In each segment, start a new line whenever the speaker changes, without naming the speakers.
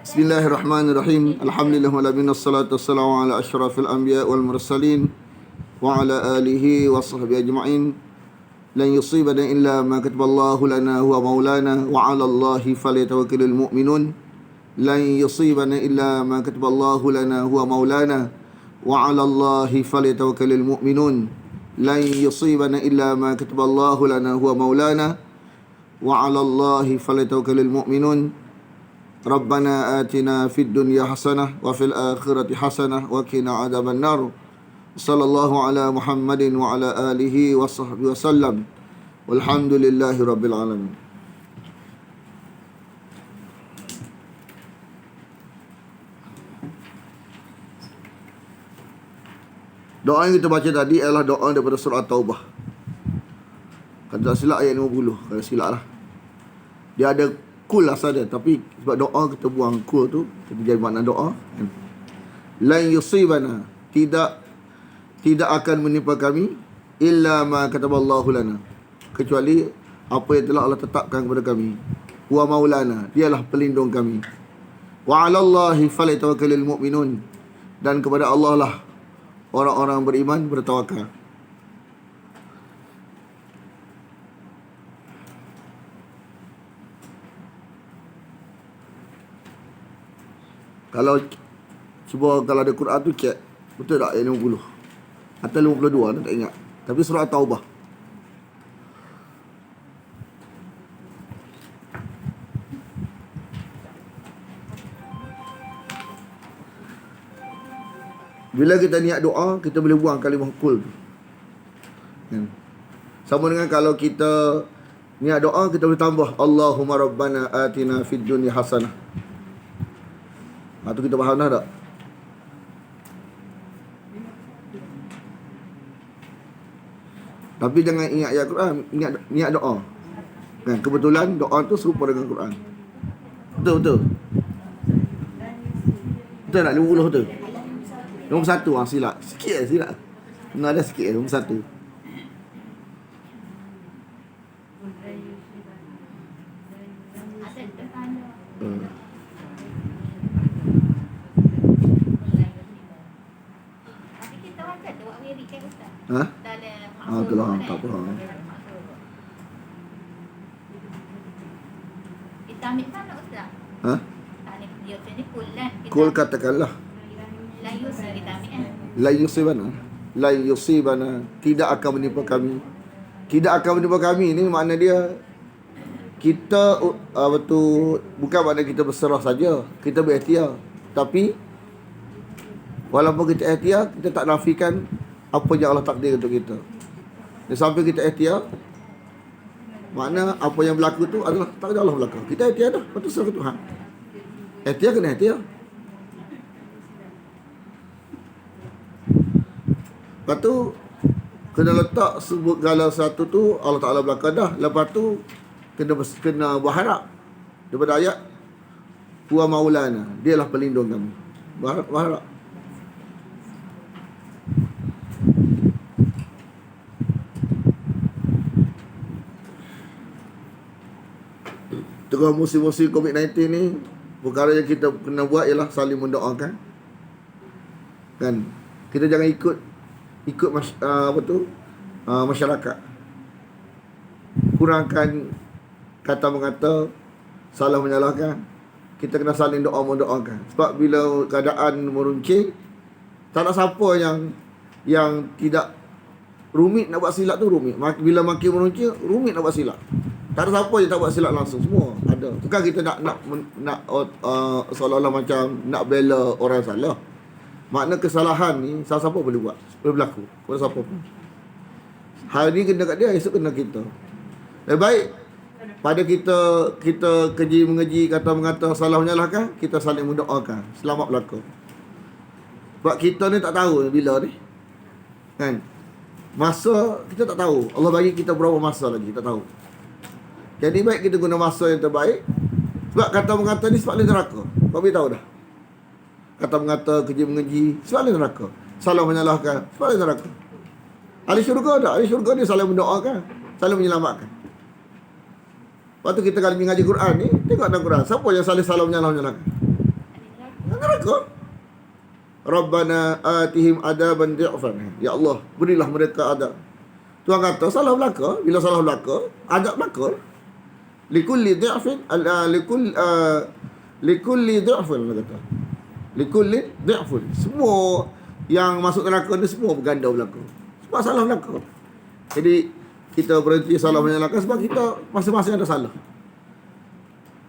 Bismillahirrahmanirrahim. Alhamdulillah wa salatu wassalamu ala asyrafil anbiya wal mursalin wa ala alihi wa sahbihi ajma'in. Lan yusibana illa ma kataballahu lana huwa maulana wa ala Allahi falyatawakkalul mu'minun. Lan yusibana illa ma kataballahu lana huwa maulana wa ala Allahi falyatawakkalul mu'minun. Lan yusibana illa ma kataballahu lana huwa maulana wa ala Allahi falyatawakkalul mu'minun. Rabbana atina fid dunya hasanah wa fil akhirati hasanah wa qina adzaban nar. Sallallahu ala Muhammadin wa ala alihi wa sahbihi wasallam. Walhamdulillahi rabbil alamin. Doa yang kita baca tadi adalah doa daripada surah Taubah. Kalau tak silap ayat 50. Kalau silap lah. Dia ada kul asal dia, tapi sebab doa kita buang kul tu, kita jadi makna doa. Lan yusibana, tidak akan menimpa kami illa ma kataballahu lana, kecuali apa yang telah Allah tetapkan kepada kami. Huwa maulana, dialah pelindung kami. Wa 'ala Allahi falyatawakkalul mu'minun, dan kepada Allah lah orang-orang beriman bertawakal. Kalau cuba kalau ada Quran tu cek betul tak ayat 50 atau 52 tak ingat. Tapi surah Taubah. Bila kita niat doa, kita boleh buang kalimah kul tu. Sama dengan kalau kita niat doa, kita boleh tambah Allahumma rabbana atina fid dunya hasanah. Tu kita faham dah tak? Tapi jangan ingat ayat Quran, niat doa. Kan kebetulan doa tu serupa dengan Quran. Betul. Betul tak 50 tu? 51 silap. Sikit silap. Kena ada sikit 51. Itulah tak apa.
Kita ambil mana Ustaz? Dia ni kul kan?
Kul katakanlah. La yusibana. La yusibana, tidak akan menimpa kami. Tidak akan menimpa kami ni makna dia kita bukan makna kita berserah saja, kita berikhtiar. Tapi walaupun kita ikhtiar, kita tak nafikan apa yang Allah takdir untuk kita. Dan sampai kita ikhtiar, makna apa yang berlaku tu adalah takdir Allah berlaku. Kita ikhtiar dah, patut serah ke Tuhan. Ikhtiar kena ikhtiar. Lepas tu kena letak segala satu tu Allah Ta'ala belakang dah. Lepas tu kena berharap daripada ayat huwa maulana, dialah pelindung kami. Berharap. Tengah musim-musim COVID-19 ni, perkara yang kita kena buat ialah saling mendoakan. Kan? Kita jangan ikut masyarakat. Kurangkan kata mengata, salah menyalahkan. Kita kena saling doa mendoakan. Sebab bila keadaan meruncing, tak ada siapa yang tidak rumit nak buat silap tu rumit. Bila makin meruncing, rumit nak buat silap. Tak ada siapa yang tak buat silap langsung. Semua ada. Bukan kita nak seolah-olah macam nak bela orang salah. Makna kesalahan ni siapa boleh buat, boleh berlaku pada siapa pun. Hari ni kena kat dia, esok kena kita. Lebih baik pada kita mengeji kata mengata salah menyalahkan, kita saling mendoakan selamat berlaku. Sebab kita ni tak tahu bila ni. Kan? Masa kita tak tahu. Allah bagi kita berapa masa lagi, tak tahu. Jadi baik kita guna masa yang terbaik. Sebab kata mengata ni sebab neraka. Kau beritahu dah. Kata mengata, kerja mengeji, sebab neraka. Salah menyalahkan, sebab neraka. Ahli syurga tak? Ahli syurga dia saling mendoakan, saling menyelamatkan. Lepas tu kita kalau mengaji Quran ni, tengok dalam Quran, siapa yang saling salah menyalahkan? neraka. Rabbana atihim adaban di'fan. Ya Allah, berilah mereka adab. Tuhan kata salah belaka, bila salah belaka, adab belaka. Likulli di'fin likulli di'fin Allah kata. Likulli di'fin. Semua yang masuk neraka ni semua berganda berlaku. Sebab salah belaka. Jadi kita berhenti salah menyalahkan sebab kita masing-masing ada salah.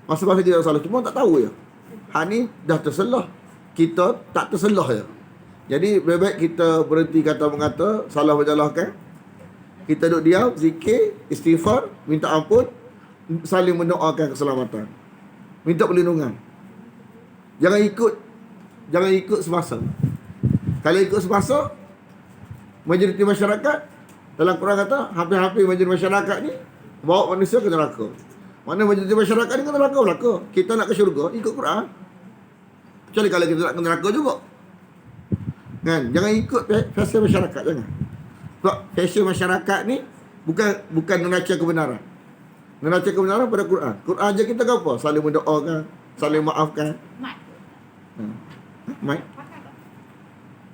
Masing-masing kita ada salah, cuma tak tahu je. Hak ni dah terselah, kita tak terselah je. Jadi lebih baik kita berhenti kata-mengata, salah menyalahkan. Kita duduk diam, zikir, istighfar, minta ampun, saling mendoakan keselamatan, minta perlindungan. Jangan ikut semasa. Kalau ikut semasa, majoriti masyarakat, dalam Quran kata hampir-hampir majoriti masyarakat ni bawa manusia ke neraka. Mana majoriti masyarakat ni ke neraka belaka. Kita nak ke syurga, ikut Quran. Kecuali kalau kita nak ke neraka juga, kan? Jangan ikut fashion masyarakat, jangan. Sebab fashion masyarakat ni bukan neraca kebenaran. Neraca kebenaran pada Quran. Quran je kita ke apa? Saling mendoakan, saling maafkan.
Mat.
Mic.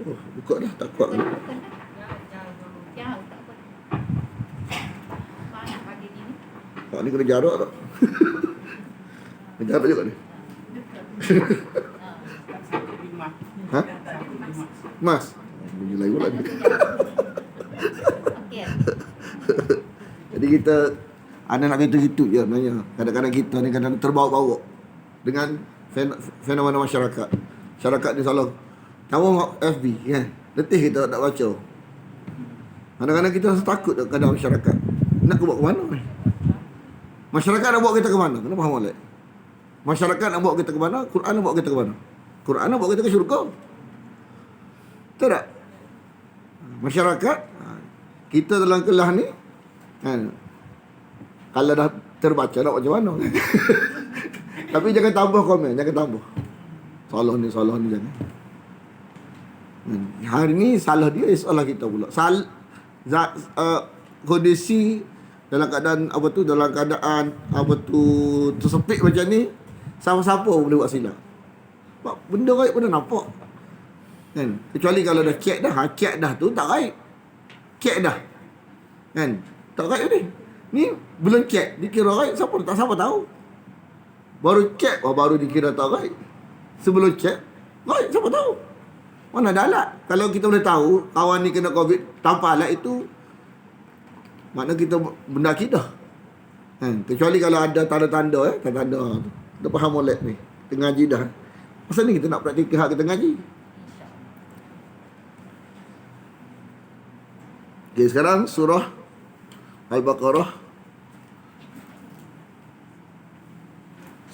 Oh, buka dah, tak kuat lagi.
Jauh tak apa. Banyak pagi ni.
Pak ni kena jarak tak? Kena jarak juga ni. Ha? Mas? Bunyi lain pula ni.
Okey.
Jadi kita ada nak kata gitu je sebenarnya. Kadang-kadang kita ni kadang terbawa-bawa dengan fenomena masyarakat. Masyarakat ni salah. Tahu FB kan? Letih kita tak baca. Kadang-kadang kita rasa takut kadang masyarakat. Nak bawa ke mana ni? Masyarakat nak bawa kita ke mana? Kena faham balik. Masyarakat nak bawa kita ke mana? Quran nak bawa kita ke mana? Quran nak bawa kita ke syurga. Betul tak? Masyarakat, kita dalam kelas ni, kan, kalau dah terbaca nak macam mana? Tapi jangan tambah komen, jangan tambah. Salah ni jangan. Hari ni salah dia, salah kita pula. Kondisi dalam keadaan tersepit macam ni, siapa-siapa boleh buat silap. Sebab benda gaib pun dah nampak, kan? Kecuali kalau dah check dah tu tak gaib. Check dah, kan? Tak gaib ni. Ni belum check dikira gaib, siapa tahu. Baru check baru dikira tak gaib. Sebelum check gaib, siapa tahu. Mana ada alat. Kalau kita boleh tahu kawan ni kena COVID tanpa alat, itu makna kita benda akidah, kan? Kecuali kalau ada tanda-tanda tanda-tanda tu. Kita faham molek ni, kita ngaji dah. Pasal ni kita nak praktikal hak kita ngaji. Okay, sekarang surah Al-Baqarah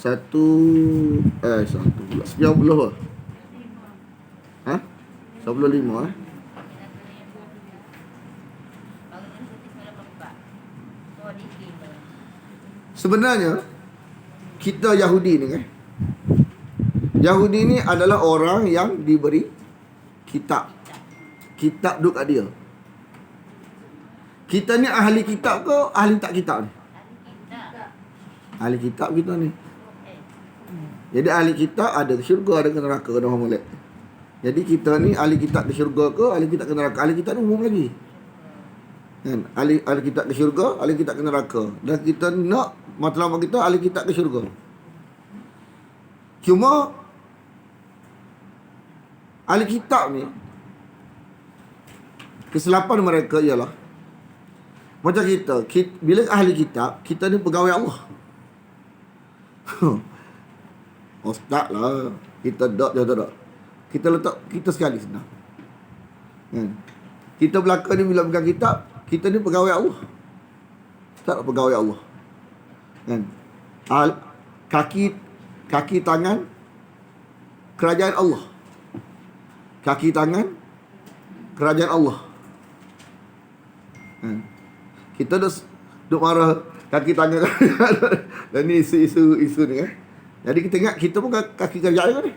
90 apa? Ha? 95 Sebenarnya kita Yahudi ni kan, Yahudi ni adalah orang yang diberi kitab. Kitab duduk kat dia. Kita ni ahli kitab ke ahli tak kitab ni? Ahli kitab kita ni. Jadi ahli kitab ada ke syurga, ada ke neraka, ada orang molek. Jadi kita ni ahli kitab ke syurga ke ahli kitab ke neraka? Ahli kitab ni umum lagi, kan? Ahli kitab ke syurga, ahli kitab ke neraka. Dan kita nak matlamat kita ahli kitab ke syurga. Cuma ahli kitab ni, kesilapan mereka ialah macam kita bila ahli kitab, kita ni pegawai Allah. Ustaz lah, kita tak. Kita letak kita sekali senang, kan? Kita belakang ni bila pegang kitab, kita ni pegawai Allah. Tak pegawai Allah, kan? Kaki tangan kerajaan Allah. Kaki tangan kerajaan Allah, kan? Kita duk marah kaki tangan dan ni isu ni, kan? Jadi kita ingat kita pun kaki kerajaan ni.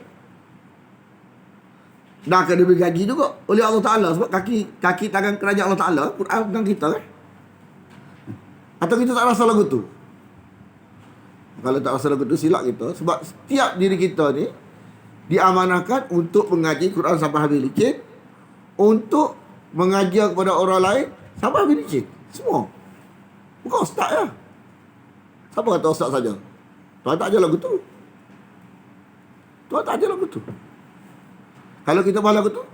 Dah akan diberi gaji juga oleh Allah Ta'ala. Sebab kaki tangan kerajaan Allah Ta'ala, Quran tentang kita, kan? Atau kita tak rasa lagu tu? Kalau tak rasa lagu tu, silap kita. Sebab setiap diri kita ni diamanahkan untuk mengaji Quran sampai habis licin, untuk mengajar kepada orang lain sampai habis licin. Semua. Bukan ustaz ya. Siapa kata ustaz saja? Tuan tak ajar lagu tu. Tuan tak ajar lagu tu. Kalau kita faham lagu tu,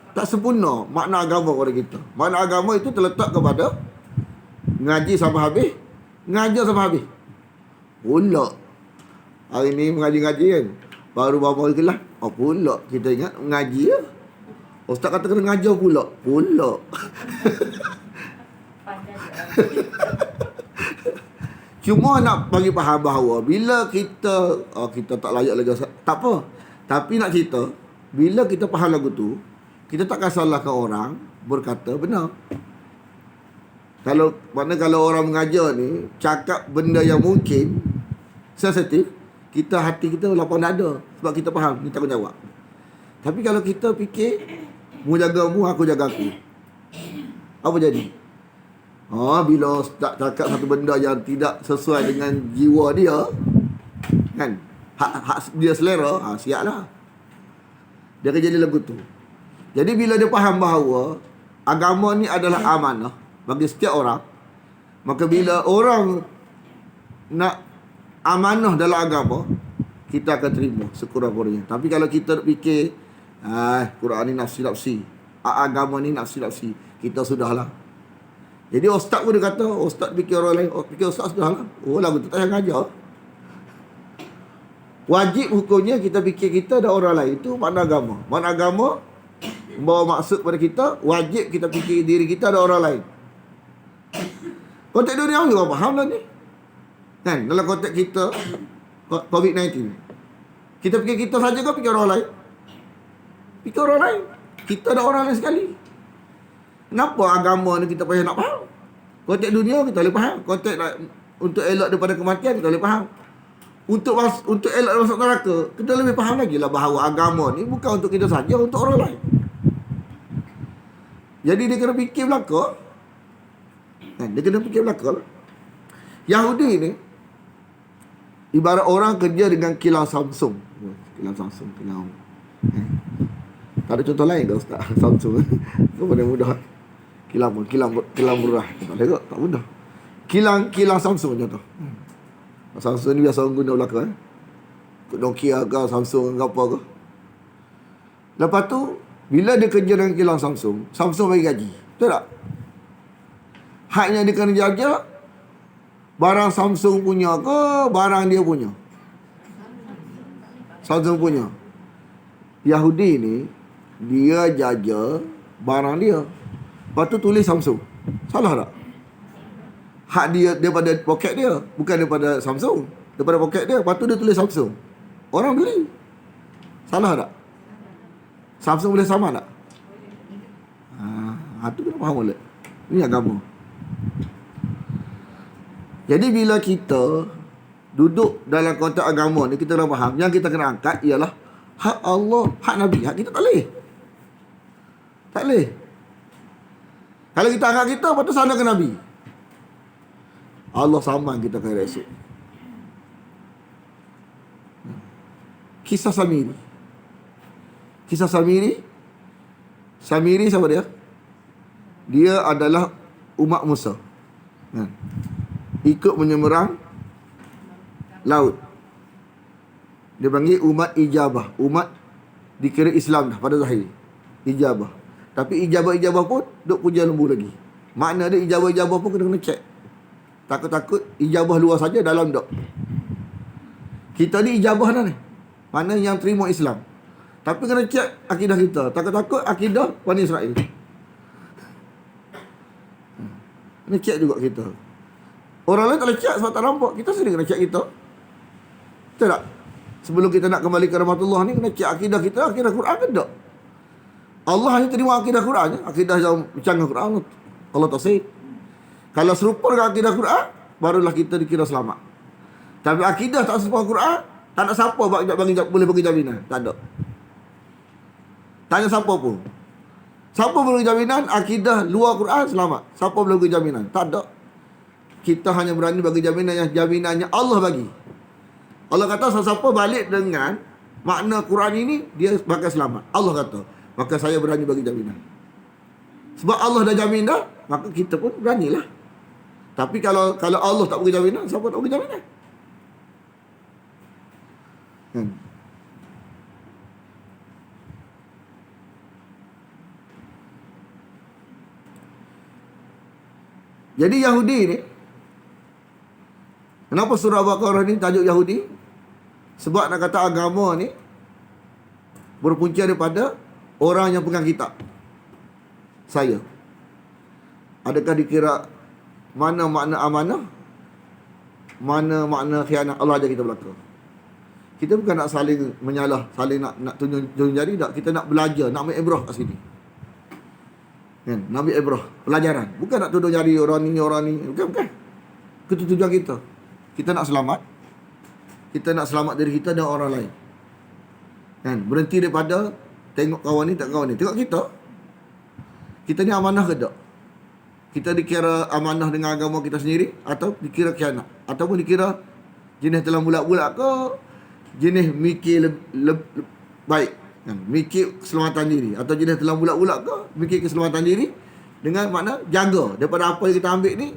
tak sempurna makna agama kepada kita. Makna agama itu terletak kepada ngaji sampai habis, ngajar sampai habis. Pula hari ni mengaji-ngaji kan, baru berapa hari kelas, pula kita ingat mengaji ya. Ustaz kata kena ngajar pula. Cuma nak bagi faham bahawa bila kita kita tak layak lagi, tak apa. Tapi nak cerita, bila kita faham lagu tu, kita takkan salahkan orang berkata benar. Kalau orang mengajar ni cakap benda yang mungkin sensitif, hati kita lapang dada sebab kita faham ni tanggungjawab. Tapi kalau kita fikir mu jaga mu, aku jaga aku, apa jadi? Bila tak cakap satu benda yang tidak sesuai dengan jiwa dia, kan, hak dia selera, siaplah dia akan jadi lagu tu. Jadi bila dia faham bahawa agama ni adalah amanah bagi setiap orang, maka bila orang nak amanah dalam agama, kita akan terima sekurang-kurangnya. Tapi kalau kita fikir Quran ni nafsi-nafsi, agama ni nafsi-nafsi, kita sudahlah. Jadi ustaz pun dia kata, ustaz fikir orang lain, fikir ustaz sudahlah. Lagu tu tak payah ngajar. Wajib hukumnya kita fikir kita dan orang lain. Itu makna agama. Makna agama membawa maksud pada kita, wajib kita fikir diri kita dan orang lain. Konteks dunia juga faham lah ni. Kan, dalam konteks kita COVID-19, kita fikir kita saja ke fikir orang lain? Fikir orang lain. Kita dan orang lain sekali. Kenapa agama ni kita payah nak faham? Konteks dunia kita boleh faham. Konteks untuk elak daripada kematian kita boleh faham. Untuk elak masuk neraka, kita lebih faham lagi lah bahawa agama ni bukan untuk kita saja, untuk orang lain. Jadi dia kena fikir belaka. Dia kena fikir belaka lah. Yahudi ni ibarat orang kerja dengan kilang Samsung. Tak ada contoh lain ke Ustaz? Samsung itu paling mudah. Kilang murah. Tak mudah. Kilang Samsung contoh. Samsung ni biasa orang guna belakang. Nokia ke Samsung ke apa ke. Lepas tu bila dia kerja dengan kilang Samsung bagi gaji. Betul tak? Haknya dia kena jaga barang Samsung punya ke barang dia punya? Samsung punya. Yahudi ni dia jaga barang dia. Lepas tu tulis Samsung. Salah tak? Hak dia daripada poket dia, bukan daripada Samsung. Daripada poket dia. Lepas tu dia tulis Samsung. Orang beli. Salah tak? Samsung boleh sama tak? Tu kena faham boleh. Ini agama. Jadi bila kita duduk dalam konteks agama ni, kita kena faham, yang kita kena angkat ialah hak Allah, hak Nabi. Hak kita tak boleh. Tak boleh. Kalau kita angkat kita, lepas tu sana ke Nabi. Allah saman kita ke esok. Kisah Samiri. Samiri siapa dia? Dia adalah umat Musa. Ikut menyeberang laut. Dia panggil umat ijabah. Umat dikira Islam dah pada zahir. Ijabah. Tapi ijabah-ijabah pun duk puja lembu lagi. Makna dia ijabah-ijabah pun kena cek. Takut-takut ijabah luar saja, dalam tak. Kita ni ijabah dah ni. Mana yang terima Islam. Tapi kena cek akidah kita. Takut-takut akidah Bani Israel. Kena cek juga kita. Orang lain tak boleh cek sebab tak nampak. Kita sendiri kena cek kita. Betul tak? Sebelum kita nak kembali ke rahmatullah ni, kena cek akidah kita, akidah Quran ke tak? Allah hanya terima akidah Quran je. Akidah yang bercanggah Quran, Allah tak say. Kalau serupa dengan akidah Quran, barulah kita dikira selamat. Tapi akidah tak serupa Quran, tak ada siapa boleh bagi jaminan. Tak ada. Tanya siapa pun. Siapa boleh bagi jaminan akidah luar Quran selamat? Siapa boleh bagi jaminan? Tak ada. Kita hanya berani bagi jaminan yang jaminannya Allah bagi. Allah kata siapa balik dengan makna Quran ini, dia bakal selamat. Allah kata, maka saya berani bagi jaminan. Sebab Allah dah jamin dah, maka kita pun beranilah. Tapi kalau Allah tak bagi jaminan, siapa tak bagi jaminan? Jadi Yahudi ni, kenapa surah Al-Baqarah ni tajuk Yahudi? Sebab nak kata agama ni berpunca daripada orang yang pegang kitab. Saya. Adakah dikira mana makna amanah? Mana makna khianat? Allah ajar kita belaka. Kita bukan nak saling menyalah, saling nak tunjuk jari tak. Kita nak belajar, nak ambil ibrah kat sini. Kan? Nak ambil ibrah, pelajaran. Bukan nak tuduh jari orang ni. Bukan. Itu tujuan kita. Kita nak selamat. Kita nak selamat diri kita dan orang lain. Kan? Berhenti daripada tengok kawan ni, tak kawan ni. Tengok kita. Kita ni amanah ke tak? Kita dikira amanah dengan agama kita sendiri, atau dikira khianat, ataupun dikira jenis telah bulat-bulat ke, jenis mikir baik, kan? Mikir keselamatan diri, atau jenis telah bulat-bulat ke, mikir keselamatan diri dengan makna jaga daripada apa yang kita ambil ni,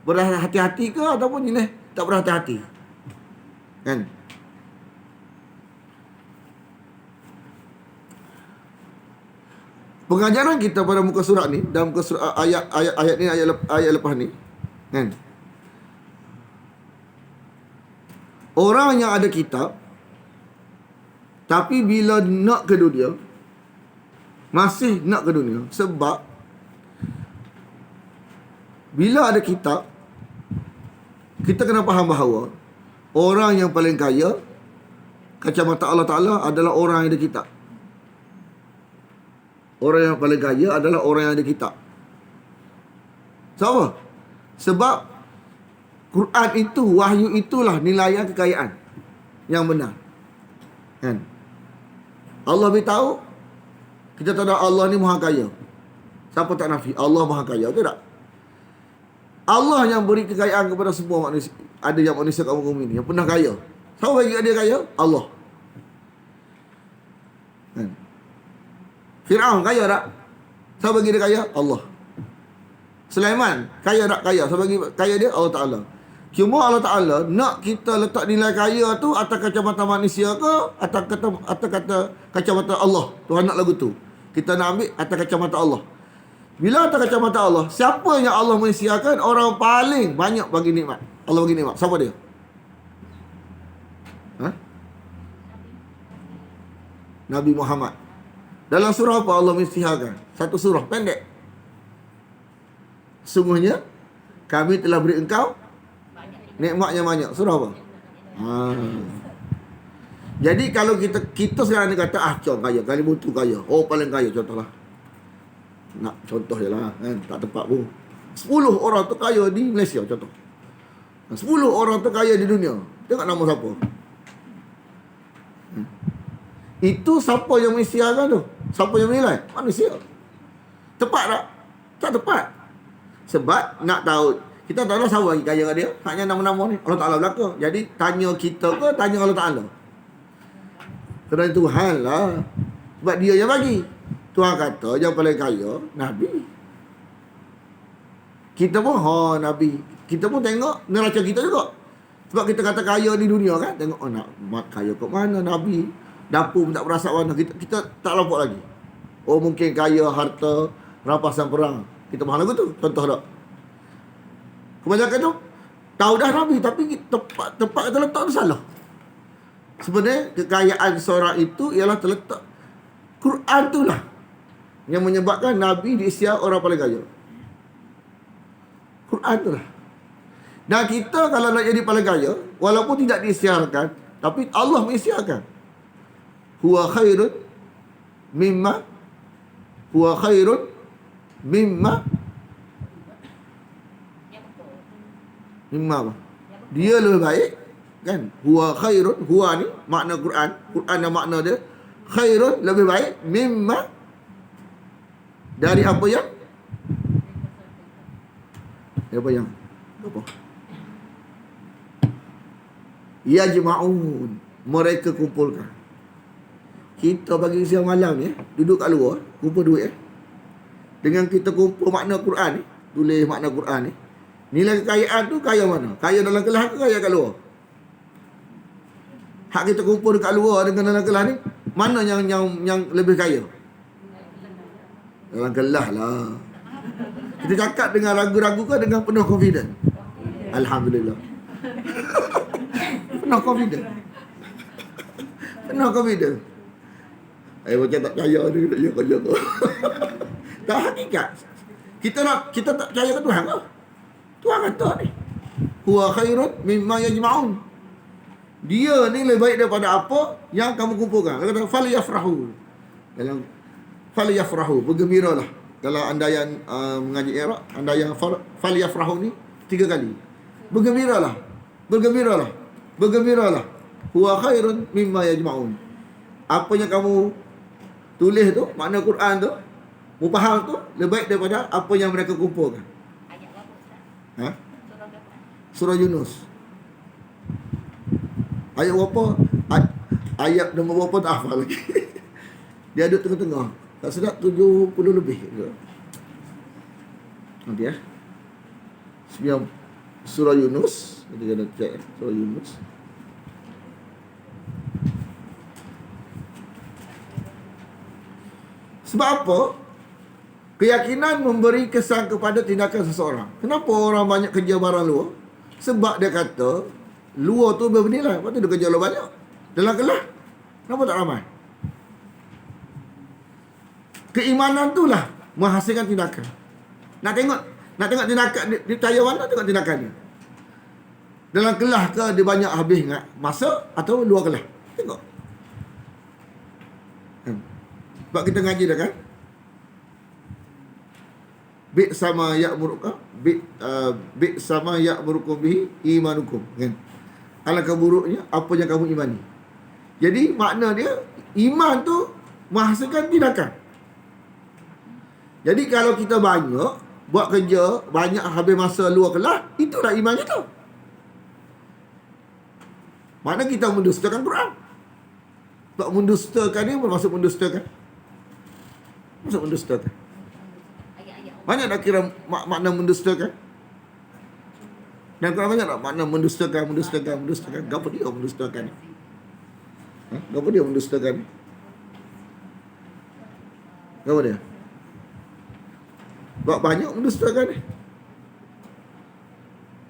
berhati-hati ke, ataupun jenis tak berhati-hati, kan? Pengajaran kita pada muka surat ni, dalam muka surat, ayat ni, ayat lepas ni, kan? Orang yang ada kitab, tapi bila nak ke dunia, masih nak ke dunia, sebab bila ada kitab, kita kena faham bahawa orang yang paling kaya kacamata Allah Ta'ala adalah orang yang ada kitab. Orang yang paling kaya adalah orang yang ada kitab. Sebab Sebab Quran itu, wahyu itulah nilaian kekayaan yang benar. Kan? Allah beritahu, kita tahu Allah ni maha kaya. Siapa tak nafi? Allah maha kaya, betul tak? Allah yang beri kekayaan kepada semua manusia. Ada yang manusia kaum bumi ni yang pernah kaya. Siapa bagi dia kaya? Allah. Kan? Fir'aun kaya tak? Siapa bagi dia kaya? Allah. Sulaiman kaya tak? Kaya. Siapa bagi kaya dia? Allah Ta'ala. Cuma Allah Ta'ala nak kita letak nilai kaya tu atas kacamata manusia ke, atas kacamata Allah. Tuhan nak lagu tu. Kita nak ambil atas kacamata Allah. Bila atas kacamata Allah, siapa yang Allah menisiakan, orang paling banyak bagi nikmat. Allah bagi nikmat. Siapa dia? Ha? Nabi Muhammad. Dalam surah apa Allah menisihakan? Satu surah pendek. Sungguhnya kami telah beri engkau nikmat yang banyak. Surah apa? Jadi kalau kita sekarang ni kata Cong kaya, Kalimantan kaya, oh paling kaya, contohlah. Nak contoh je lah, kan? Tak tepat pun. 10 orang tu kaya di Malaysia, contoh. 10 orang tu kaya di dunia. Tengok nama siapa. Itu siapa yang menisiarkan tu? Siapa yang menilai? Manusia. Tepat tak? Tak tepat. Sebab nak tahu, kita tak tahu siapa lagi kaya kat dia. Hanya nama-nama ni Allah Ta'ala belaka. Jadi tanya kita ke, tanya Allah Ta'ala? Kerana Tuhan lah. Sebab dia yang bagi. Tuhan kata yang paling kaya Nabi. Kita pun Nabi. Kita pun tengok neraca kita juga. Sebab kita kata kaya di dunia kan, tengok nak kaya kat mana Nabi. Dapur pun tak berasak mana. Kita tak nampak lagi. Oh mungkin kaya harta rampasan perang. Kita faham lagu tu. Contoh tak? Kebanyakan tu tahu dah Nabi, tapi tempat kita letak tu salah. Sebenarnya kekayaan seorang itu ialah terletak Quran tu lah yang menyebabkan Nabi diisiar orang paling kaya. Quran tu lah. Dan kita kalau nak jadi paling kaya, walaupun tidak diisiarkan, tapi Allah mengisiarkan. Huwa khairun mimma apa? Dia lebih baik, kan? Huwa khairun, huwa ni makna Quran. Quran dan makna dia khairun, lebih baik, mimma, dari apa yang apa? Yajma'un, mereka kumpulkan. kita bagi siang malam ni, duduk kat luar, kumpul duit dengan kita kumpul makna Quran ni, tulis makna Quran ni, nilai kekayaan tu kaya mana? Kaya dalam kelas ke kaya kat luar? Hak kita kumpul dekat luar dengan dalam kelas ni, mana yang lebih kaya? Dalam kelas lah. Kita cakap dengan ragu-ragu ke dengan penuh confident? Alhamdulillah. Penuh confident. Penuh confident. Macam tak percaya ni, tak percaya kau. Tak hakikat. Kita tak percaya ke Tuhan ke? Tuhan kata ni, huwa khairun mimma yajma'un. Dia ni lebih baik daripada apa yang kamu kumpulkan. Dia kata falyafrahu. Dalam falyafrahu, bergembiralah. Kalau anda yang mengaji Iraq, anda yang falyafrahu ni 3 kali. Bergembiralah. Bergembiralah. Bergembiralah. Huwa khairun mimma yajma'un. Apa yang kamu tulis tu, makna Quran tu, mu faham tu, lebih baik daripada apa yang mereka kumpulkan.
Ayat berapa Ustaz?
Ha?
Surah berapa?
Surah Yunus. Ayat berapa? Ayat nombor berapa tak hafal lagi. Dia duduk tengah-tengah. Tak sedap 70 lebih. Nanti ya. Sebelum Surah Yunus. Kita kena cek Surah Yunus. Sebab apa? Keyakinan memberi kesan kepada tindakan seseorang. Kenapa orang banyak kerja barang luar? Sebab dia kata luar tu bernilai. Lepas tu dia kerja luar banyak. Dalam kelas, kenapa tak ramai? Keimanan tu lah menghasilkan tindakan. Nak tengok tindakan dia percaya mana, tengok tindakan dia. Dalam kelas ke dia banyak habis ingat masa atau luar kelas? Tengok. Sebab kita ngaji dah kan? Bi sama ya'muruka bi sama ya'murukum bihi imanukum, kan? Alangkah buruknya apa yang kamu imani. Jadi makna dia iman tu menghasilkan tindakan. Jadi kalau kita banyak buat kerja, banyak habis masa luar kelas, itulah iman kita. Makna kita mendustakan Quran. Sebab mendustakan ni bermaksud mendustakan. Maksud mendustakan.
Ayat-ayat Allah.
Banyak tak kira makna mendustakan? Dan Quran banyak tak makna mendustakan. Apa dia mendustakan? Apa dia mendustakan? Apa dia? Sebab banyak mendustakan ni.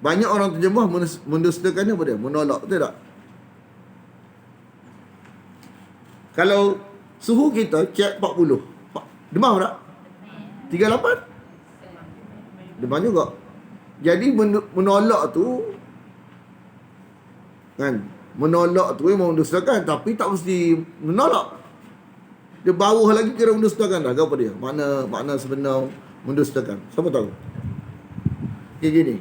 Banyak orang terjemah mendustakan ni apa dia? Menolak, betul tak? Kalau suhu kita cek 40. Demam tak? 38? Demam juga. Jadi menolak tu, kan? Menolak tu memang mendustakan, tapi tak mesti menolak. Dia bawah lagi kira mendustakan dah. Apa dia? Makna sebenar mendustakan. Siapa tahu? Dia gini.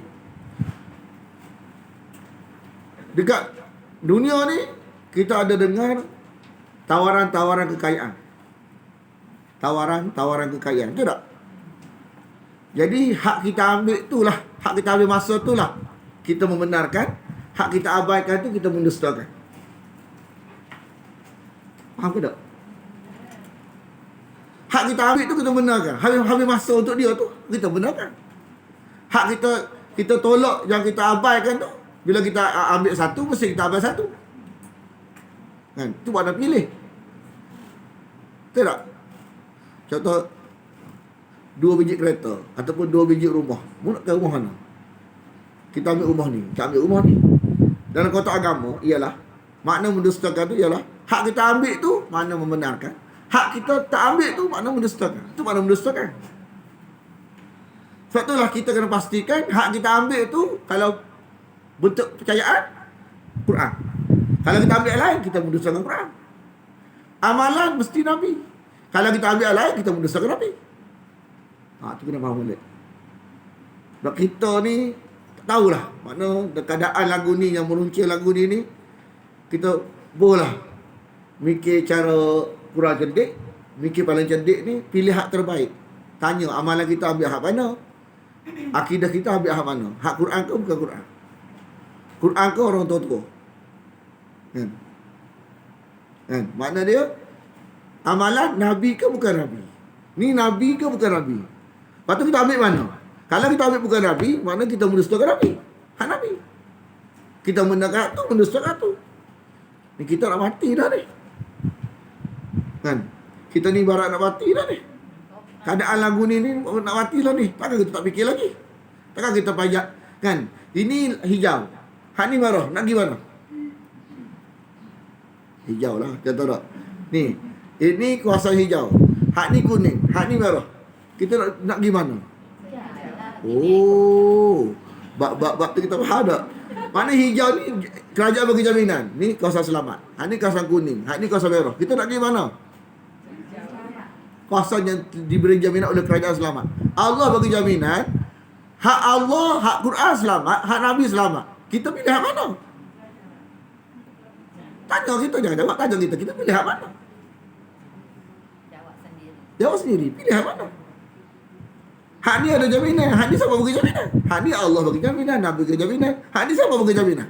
Dekat dunia ni kita ada dengar tawaran-tawaran kekayaan. Tawaran-tawaran kekayaan. Betul tak? Jadi hak kita ambil itulah, hak kita ambil masa itulah kita membenarkan, hak kita abaikan tu kita mendustakan. Faham ke tak? Hak kita ambil tu kita benarkan. Habis masa untuk dia tu kita benarkan. Hak kita tolak yang kita abaikan tu, bila kita ambil satu mesti kita abaikan satu. Kan? Tu makna pilih. Betul tak? Contoh 2 biji kereta ataupun 2 biji rumah. Mu nak ke rumah mana? Kita ambil rumah ni, kita ambil rumah ni. Dalam konteks agama ialah makna mendustakan tu ialah hak kita ambil tu makna membenarkan. Hak kita tak ambil tu makna mendustakan. Itu makna mendustakan. Sebab itulah kita kena pastikan hak kita ambil tu kalau bentuk percayaan Quran. Kalau kita ambil lain kita mendustakan Quran. Amalan mesti Nabi. Kalau kita ambil lain kita mendustakan Nabi. Tu kena faham balik. Sebab kita ni tak tahulah makna keadaan lagu ni yang meruncing lagu ni kita boleh mikir cara kurang cerdik, mikir paling cerdik ni pilih hak terbaik. Tanya amalan kita ambil hak mana? Akidah kita ambil hak mana? Hak Quran ke bukan Quran? Quran ke orang tua-tua? Kan? Makna dia Amalan Nabi ke bukan Nabi? Ni Nabi ke bukan Nabi? Lepas tu kita ambil mana? Kalau kita ambil bukan Nabi, mana kita mendustakan Nabi? Hak Nabi. Kita mendekat tu, mendustakan tu. Ni kita nak mati dah ni. Kan? Kita ni ibarat nak mati dah ni. Keadaan lagu ni nak mati lah ni. Takkan kita tak fikir lagi? Takkan kita pajak? Kan? Ini hijau. Hak ni merah. Nak pergi mana? Hijau lah. Kita tahu tak? Ni. Ini kuasa hijau. Hak ni kuning. Hak ni merah. Kita nak pergi mana? Oh. Bab tu kita faham tak? Mana hijau ni kerajaan bagi jaminan. Ni kawasan selamat. Hak ni kawasan kuning. Hak ni kawasan merah. Kita nak pergi mana? Kawasan yang diberi jaminan oleh kerajaan selamat. Allah bagi jaminan. Hak Allah, hak Quran selamat, hak Nabi selamat. Kita pilih hak mana? Tanya kita, jangan jawab. Tanya kita, kita pilih hak mana?
Jawab sendiri.
Jawab sendiri, pilih hak mana? Hak ni ada jaminan. Hak ni siapa bagi jaminan? Hak ni Allah bagi jaminan, Nabi bagi jaminan. Hak ni siapa bagi jaminan?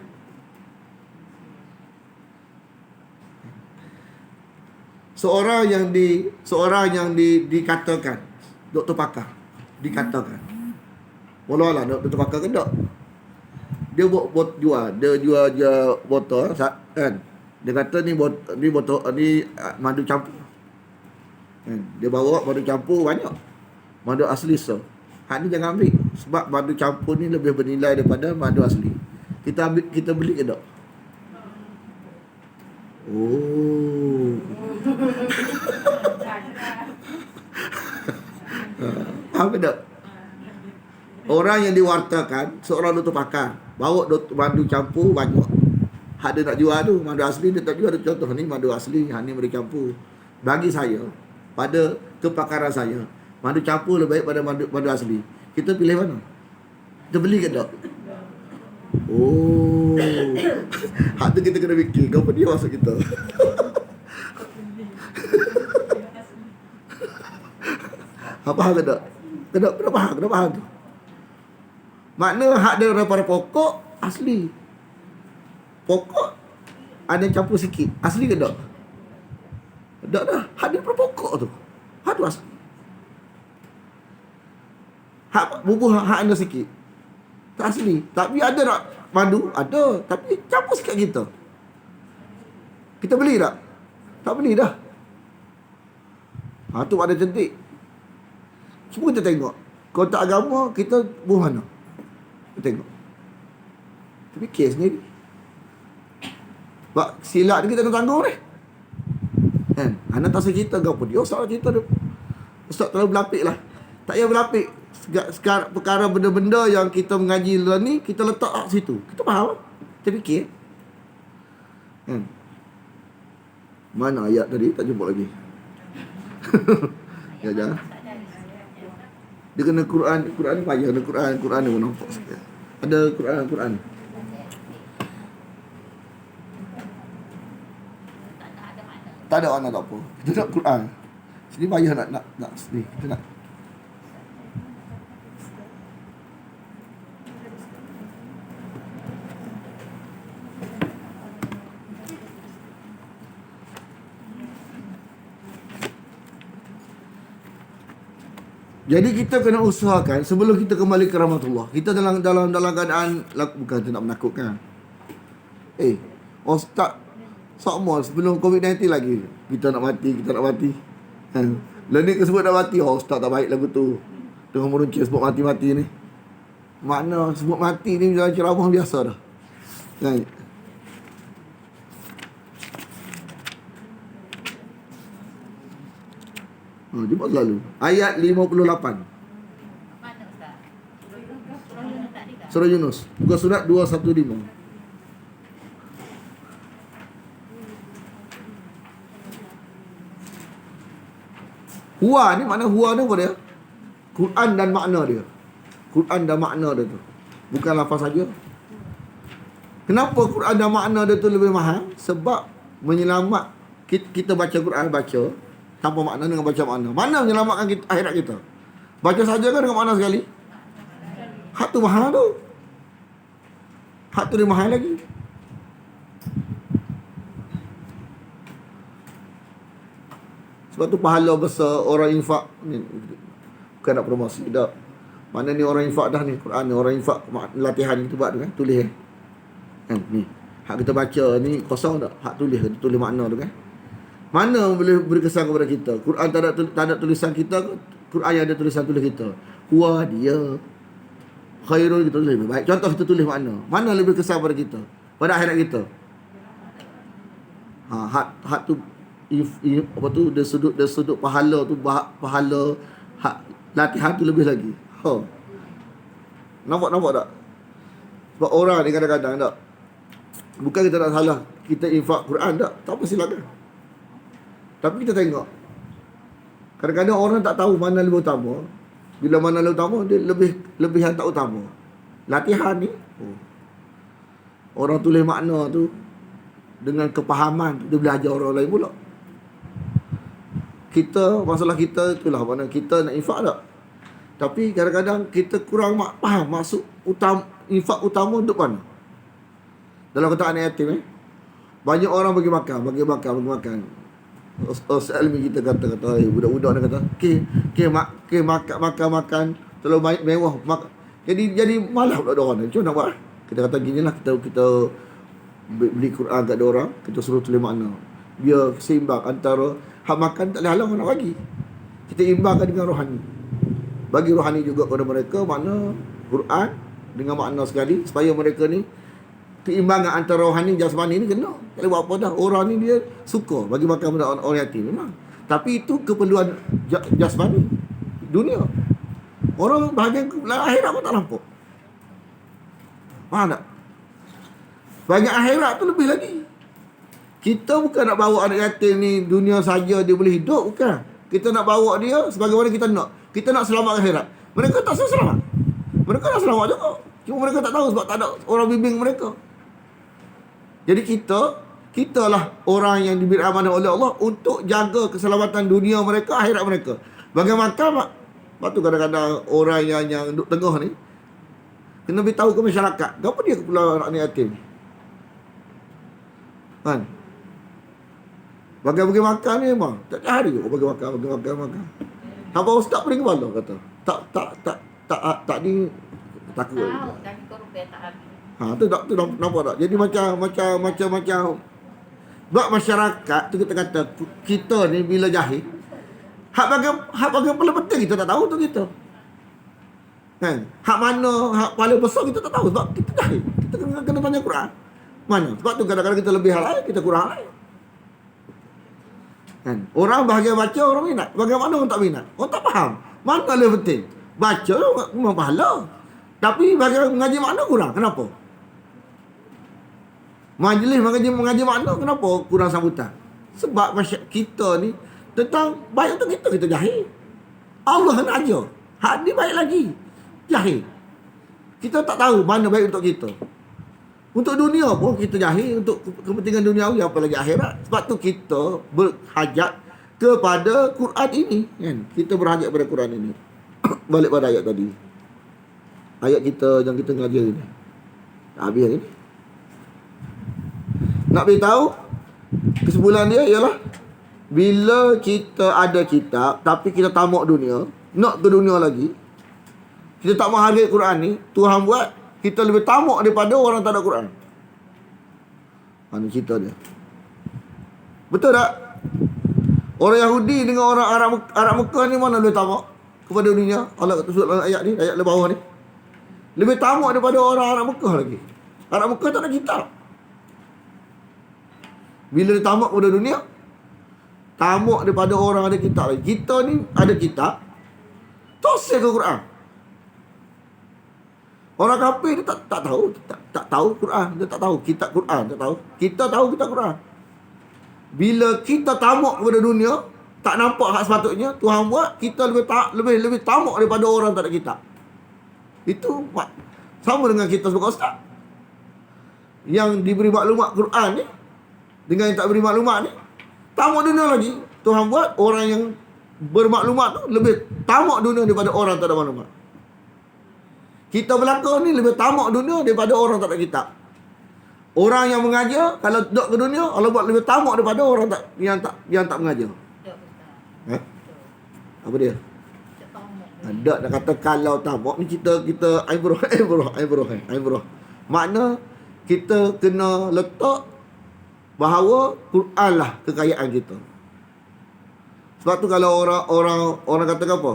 Seorang yang dikatakan doktor pakar dikatakan walau doktor pakar ke tak, dia jual botol kan, dia kata ni botol ni madu campur kan, dia bawa madu campur banyak, madu asli so. Hak ni jangan ambil sebab madu campur ni lebih bernilai daripada madu asli. Kita beli ke tak? Oh. Faham ke tak? Orang yang diwartakan seorang doktor pakar bawa madu campur banyak. Hak dia nak jual tu madu asli, dia tak jual. Dia contoh ni madu asli, hak ni madu campur. Bagi saya, pada kepakaran saya, madu campur lebih baik pada madu asli. Kita pilih mana? Kita beli ke tak? Oh. Hak tu kita kena fikir. Kenapa dia masuk kita? Apa hal ke tak? Kena faham tu. Makna hak dia daripada pokok asli. Pokok ada yang campur sikit. Asli ke tak? Tak dah. Hak dia daripada pokok tu. Hak tu asli. Hak bubuh hak anda sikit. Tak asli. Tapi ada tak madu? Ada. Tapi campur sikit kita. Kita beli tak? Tak beli dah. Ha, tu ada cantik. Semua kita tengok. Kalau tak agama, kita buh mana? Kita tengok. Kita fikir sendiri. Sebab silap ni kita kena tanggung ni. Kan? Anak tak cerita ke apa. Dia Ustaz cerita dia. Ustaz terlalu berlapik lah. Tak payah berlapik. Sekarang perkara benda-benda yang kita mengaji lah ni, kita letak kat situ. Kita faham. Kita fikir. Kan? Mana ayat tadi? Tak jumpa lagi. Ya, jangan. Dia kena Quran ni payah. Ada Quran ni pun nampak sikit. Ada Quran. Tak ada mana tak apa. Kita nak Quran. Sini payah nak sini. Kita nak. Jadi kita kena usahakan sebelum kita kembali ke rahmatullah. Kita dalam keadaan bukan kita nak menakutkan. Ustaz Sakmol sebelum COVID-19 lagi kita nak mati. Lah ni sebut nak mati, ustaz tak baik lagu tu. Tengah meruncing sebut mati-mati ni. Makna sebut mati ni dalam ceramah biasa dah. Kan? Jumpa selalu. Ayat 58.
Mana Ustaz?
Surah Yunus. Bukan surat 215. Huwa ni makna huwa ni apa dia? Quran dan makna dia. Quran dan makna dia tu. Bukan lafaz saja. Kenapa Quran dan makna dia tu lebih mahal? Sebab menyelamat kita baca Quran tanpa makna dengan baca makna. Mana menyelamatkan kita, akhirat kita? Baca saja kan dengan makna sekali? Hak tu mahal tu. Hak tu dia mahal lagi. Sebab tu pahala besar orang infak ni. Bukan nak promosi dah. Mana ni orang infak dah ni Quran ni, orang infak latihan itu buat tu kan, tulis kan. Ni hak kita baca ni kosong tak? Hak tulis, tulis makna tu kan. Mana boleh beri kesan kepada kita? Quran tak ada tulisan kita ke? Quran yang ada tulisan tulis kita. Huwa dia khairul, kita tulis lebih baik. Contoh kita tulis makna. Mana lebih kesan pada kita? Pada akhirat kita. Hak tu apa tu dari sudut pahala tu, pahala hak latihan tu lebih lagi. Nampak tak? Sebab orang ni kadang-kadang tak, bukan kita tak salah kita infak Quran tak apa silakan. Tapi kita tengok kadang-kadang orang tak tahu mana lebih utama. Bila mana lebih utama, dia lebih yang tak utama. Latihan ni orang tulis makna tu dengan kepahaman, dia boleh ajar orang lain pula. Masalah kita itulah, mana kita nak infak tak, tapi kadang-kadang kita kurang faham maksud infak utama untuk mana. Dalam kata anak yatim banyak orang bagi makan. Ustaz Ilmi kita kata budak-budak ni kata makan terlalu banyak mewah jadi malah pula orang ni. Macam nak buat? Kita kata ginilah, kita beli Quran kat orang, kita suruh tulis makna biar seimbang antara hak makan tak boleh halang nak bagi. Kita imbangkan dengan rohani. Bagi rohani juga kepada mereka makna Quran dengan makna sekali, supaya mereka ni keimbangan antara rohani jasmani ni kena. Tak boleh buat apa dah. Orang ni dia suka bagi makan pada orang yatim memang. Tapi itu keperluan jasmani dunia. Orang bahagian akhirat pun tak nampak. Faham tak? Bahagian akhirat tu lebih lagi. Kita bukan nak bawa anak yatim ni dunia saja dia boleh hidup, bukan. Kita nak bawa dia sebagaimana kita nak. Kita nak selamat akhirat. Mereka tak selamat. Mereka nak selamat juga. Cuma mereka tak tahu sebab tak ada orang bimbing mereka. Jadi kita lah orang yang diberi amanah oleh Allah untuk jaga keselamatan dunia mereka, akhirat mereka. Bagaimana sebab tu kadang-kadang orang yang duduk tengah ni kena beritahu ke masyarakat, kenapa dia pula anak yatim kan. Bagi makan ni memang tak hari je bagi makan. Apa ustaz pening kepala kata tak ni takut.
Tahu tapi korban tak habis.
Tu nampak tak? Jadi macam buat masyarakat tu kita kata kita ni bila jahil hak bagi paling penting kita tak tahu tu kita. Kan? Hak mana hak paling besar kita tak tahu sebab kita jahil. Kita kena tanya Quran. Mana? Sebab tu kadang-kadang kita lebih hal lain, kita kurang hal lain. Kan? Orang bahagia baca, orang minat. Bagaimana orang tak minat? Orang tak faham. Mana lebih penting? Baca memang pahala. Tapi bagi mengaji makna kurang. Kenapa? Majlis mengaji makna kenapa kurang sambutan? Sebab kita ni tentang baik tu kita jahil. Allah nak ajar. Hak ni baik lagi. Jahil. Kita tak tahu mana baik untuk kita. Untuk dunia pun kita jahil, untuk kepentingan duniawi apalagi akhirat. Sebab tu kita berhajat kepada Quran ini, kan? Kita berhajat pada Quran ini. Balik pada ayat tadi. Ayat kita yang kita ngajar ni. Habis hari ni. Nak beritahu kesimpulan dia ialah bila kita ada kitab tapi kita tamak dunia, nak ke dunia lagi, kita tak menghargai Quran ni, Tuhan buat kita lebih tamak daripada orang tak ada Quran. Mana cerita dia? Betul tak? Orang Yahudi dengan orang Arab Mekah ni mana lebih tamak kepada dunia? Allah kata dalam ayat ni, ayat bawah ni. Lebih tamak daripada orang Arab Mekah lagi. Arab Mekah tak ada kitab. Bila dia tamak kepada dunia, tamak daripada orang ada kitab lagi. Kita ni ada kitab, tosir ke Quran. Orang kafir dia tak tahu, tak tahu Quran, dia tak tahu kitab Quran, tak tahu. Kita tahu kitab Quran. Bila kita tamak kepada dunia, tak nampak hak sepatutnya, Tuhan buat kita lebih tamak daripada orang tak ada kitab. Itu sama dengan kita sebagai ustaz. Yang diberi maklumat Quran ni dengan yang tak beri maklumat ni, tamak dunia lagi. Tuhan buat orang yang bermaklumat tu lebih tamak dunia daripada orang tak ada maklumat. Kita belakang ni lebih tamak dunia daripada orang tak ada kitab. Orang yang mengajar, kalau duduk ke dunia, Allah buat lebih tamak daripada orang yang tak mengajar. Ha? Apa dia?
Tak tamak.
Ada nak kata kalau tamak ni kita ibrah. Makna kita kena letak bahawa Quran lah kekayaan kita. Sebab tu kalau orang kata apa?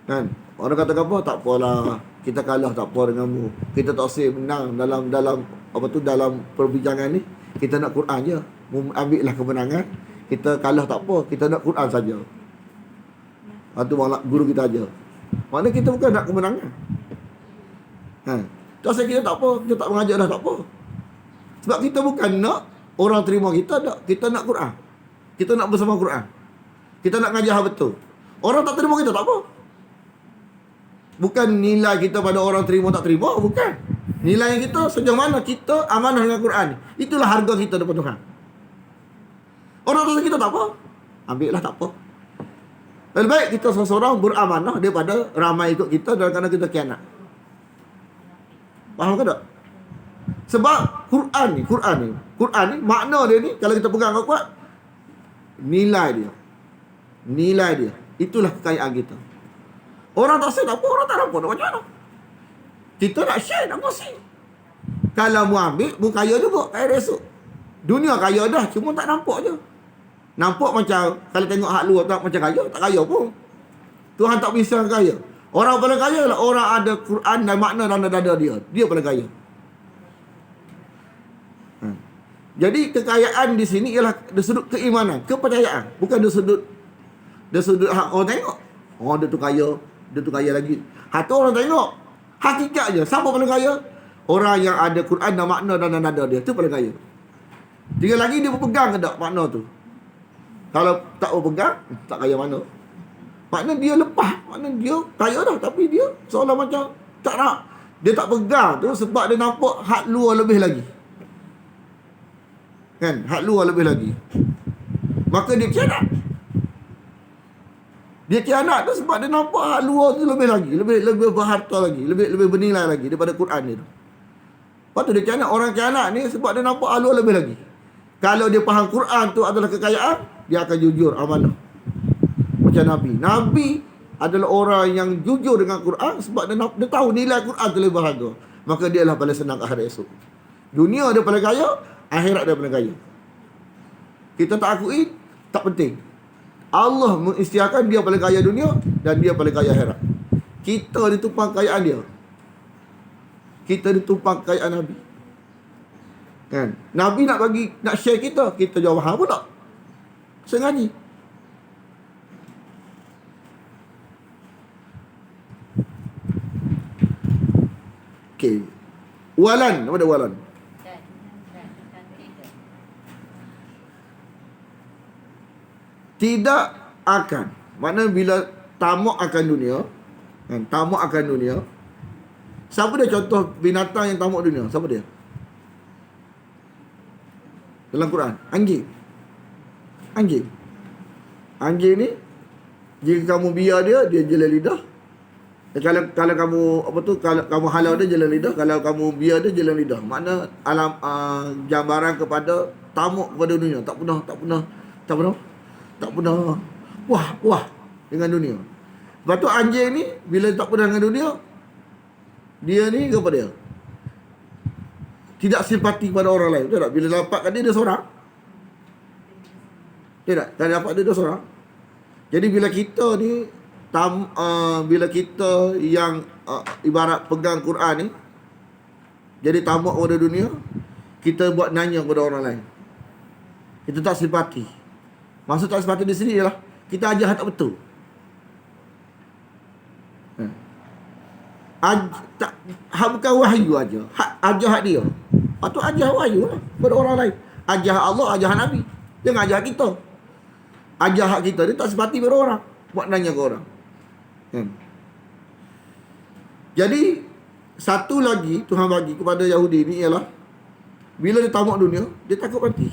Kan? Orang kata apa? Tak apalah. Kita kalah tak apa denganmu. Kita tak usah menang dalam dalam perbincangan ni. Kita nak Quran je. Ambil lah kemenangan. Kita kalah tak apa. Kita nak Quran saja. Itu guru kita aja. Maknanya kita bukan nak kemenangan. Tak usah kita tak apa. Kita tak mengajar dah tak apa. Sebab kita bukan nak orang terima kita tak. Kita nak Quran. Kita nak bersama Quran. Kita nak ngajar betul. Orang tak terima kita tak apa. Bukan nilai kita pada orang terima tak terima. Bukan. Nilai kita sejauh mana kita amanah dengan Quran. Itulah harga kita depan Tuhan. Orang tak kita tak apa. Ambil lah tak apa. Lebih baik kita seorang beramanah daripada ramai ikut kita dan kerana kita kianat. Faham ke tak? Sebab Quran ni makna dia ni kalau kita pegang kuat, nilai dia itulah kekayaan kita. Orang tak share tak apa, orang tak nampak nak macam mana. Kita nak share, nak kongsi. Kalau mu ambil, mu kaya juga kaya esok. Dunia kaya dah, cuma tak nampak je. Nampak macam kalau tengok hak luar tak macam kaya, tak kaya pun. Tuhan tak bisa kaya. Orang paling kaya lah orang ada Quran dan makna dalam dada dia. Dia paling kaya. Jadi kekayaan di sini ialah dari sudut keimanan, kepercayaan, bukan dari sudut hak orang tengok. Oh dia tu kaya lagi. Hak tu orang tengok. Hakikatnya siapa paling kaya? Orang yang ada Quran dan makna dalam dada dia, tu paling kaya. Tinggal lagi dia berpegang ke tak makna tu. Kalau tak berpegang, tak kaya mana. Makna dia lepas, makna dia kaya dah tapi dia seolah macam tak nak. Dia tak pegang tu sebab dia nampak hak luar lebih lagi. Kan? Hak luar lebih lagi. Maka dia kianat. Dia kianat tu sebab dia nampak hak luar tu lebih lagi, lebih berharta lagi, lebih bernilai lagi daripada Quran dia tu. Lepas tu dia kianat. Orang kianat ni sebab dia nampak hak luar lebih lagi. Kalau dia faham Quran tu adalah kekayaan, dia akan jujur amanah. Macam Nabi. Nabi adalah orang yang jujur dengan Quran sebab dia tahu nilai Quran tu lebih berharga. Maka dia lah paling senang akhirat esok. Dunia dia paling kaya, akhirat dia paling kaya. Kita tak akui, tak penting. Allah mengisytiharkan dia paling kaya dunia dan dia paling kaya akhirat. Kita ditumpang kekayaan dia. Kita ditumpang kekayaan Nabi. Kan? Nabi nak share kita jawab faham pun tak? Sengaja. Okey. Walan, apa dia walan?
Dan tidak.
Tidak akan. Maknanya bila tamak akan dunia, kan? Tamak akan dunia. Siapa dia contoh binatang yang tamak dunia? Siapa dia? Dalam Quran, anjing. Anjing ni jika kamu biar dia jela lidah. Kalau kamu kalau kamu halau dia jela lidah, kalau kamu biar dia jela lidah. Makna gambaran kepada tamak kepada dunia, tak pernah puas dengan dunia. Sebab tu anjing ni bila tak pernah dengan dunia, dia ni apa dia? Tidak simpati pada orang lain. Betul tak? Bila dapatkan dia seorang. Tidak. Kalau dapat dia seorang. Jadi bila kita ni bila kita yang ibarat pegang Quran ni jadi tamak pada dunia, kita buat nanya kepada orang lain. Kita tak simpati. Maksud tak simpati di sini ialah kita ajar tak betul. Bukan wahyu aja. Ajar dia. Patut ajar wahyu lah kepada orang lain. Ajar Allah, ajar Nabi. Jangan ajar kita. Ajar hak kita. Dia tak simpati pada orang. Buat nanya ke orang. Jadi satu lagi Tuhan bagi kepada Yahudi ni ialah bila dia tamak dunia, dia takut mati.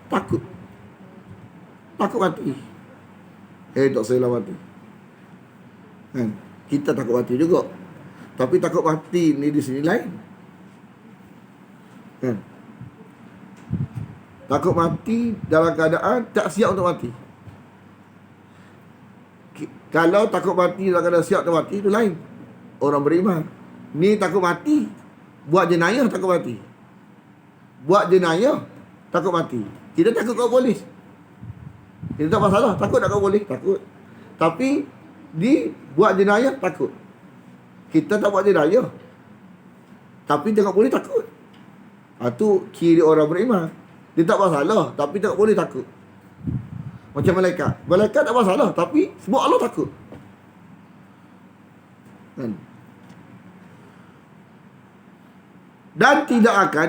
Takut mati. Tak salah mati. Kita takut mati juga. Tapi takut mati ni di sini lain. Takut mati dalam keadaan tak siap untuk mati. Kalau takut mati dalam keadaan siap untuk mati, itu lain. Orang beriman. Ni takut mati, buat jenayah takut mati. Buat jenayah takut mati. Kita takut kau polis. Kita tak masalah, takut tak kau polis, takut. Tapi di buat jenayah takut. Kita tak buat jenayah, tapi tengok polis takut. Itu ciri orang beriman. Dia tak masalah, tapi tengok polis takut. Macam malaikat. Malaikat tak masalah, tapi sebab Allah takut. Kan? Dan tidak akan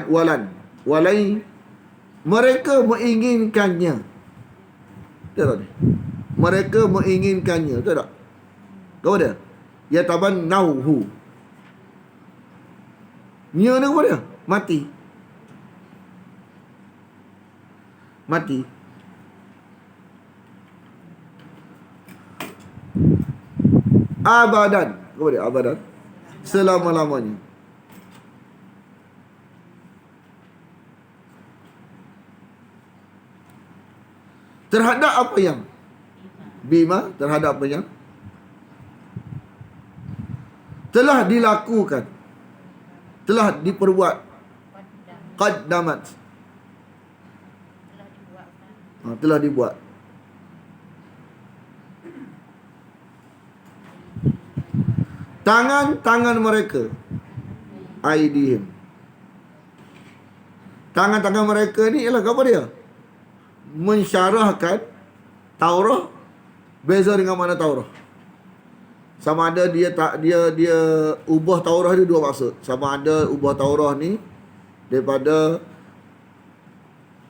walai mereka menginginkannya. Betul tak ni? Mereka menginginkannya. Betul tak? Kau ada? Ya taban nauhu. Nya ni apa dia? Mati. Mati. Abadan. Apa dia? Abadan. Selama-lamanya. Terhadap apa yang? Bima. Terhadap apa yang? Telah dilakukan. Telah diperbuat. Qaddamat. Telah dibuat. Tangan-tangan mereka. Aidihim. Tangan-tangan mereka ni ialah apa dia? Mensyarahkan Taurah beza dengan mana Taurah. Sama ada dia ubah Taurah dia dua maksud. Sama ada ubah Taurah ni daripada